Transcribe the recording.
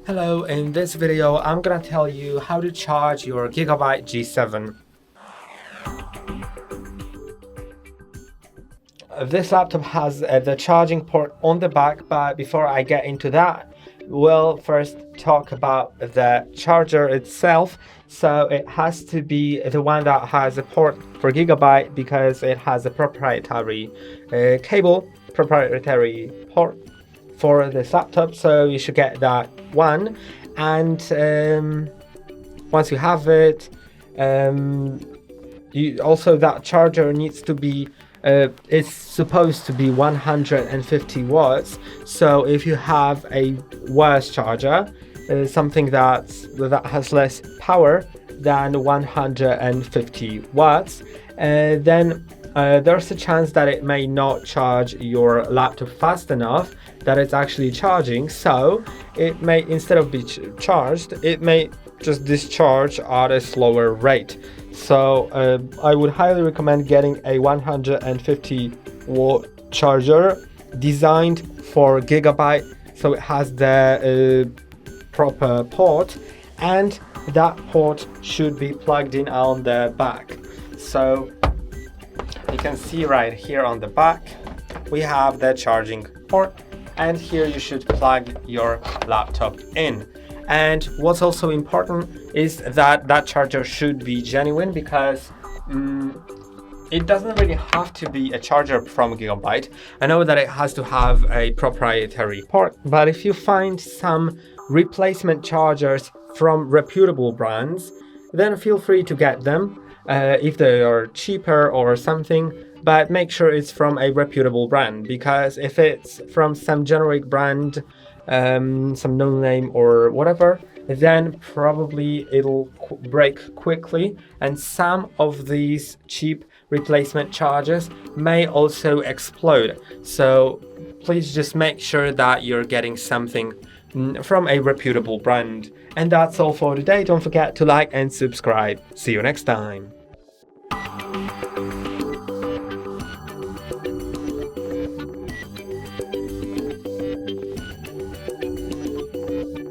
Hello, in this video I'm gonna tell you how to charge your GIGABYTE G7. This laptop has the charging port on the back, but before I get into that, we'll first talk about the charger itself. So it has to be the one that has a port for GIGABYTE because it has a proprietary proprietary port for this laptop, so you should get that one. And once you have it, that charger needs to be it's supposed to be 150 watts. So if you have a worse charger, something that has less power than 150 watts, then there's a chance that it may not charge your laptop fast enough that it's actually charging. So it may, instead of be charged, it may just discharge at a slower rate. So I would highly recommend getting a 150 watt charger designed for GIGABYTE, so it has the proper port, and that port should be plugged in on the back. So you can see right here on the back we have the charging port, and here you should plug your laptop in. And what's also important is that charger should be genuine, because it doesn't really have to be a charger from GIGABYTE. I know that it has to have a proprietary port, but if you find some replacement chargers from reputable brands, then feel free to get them if they are cheaper or something. But make sure it's from a reputable brand, because if it's from some generic brand, some no name or whatever, then probably it'll break quickly, and some of these cheap replacement chargers may also explode. So please just make sure that you're getting something from a reputable brand. And that's all for today. Don't forget to like and subscribe. See you next time.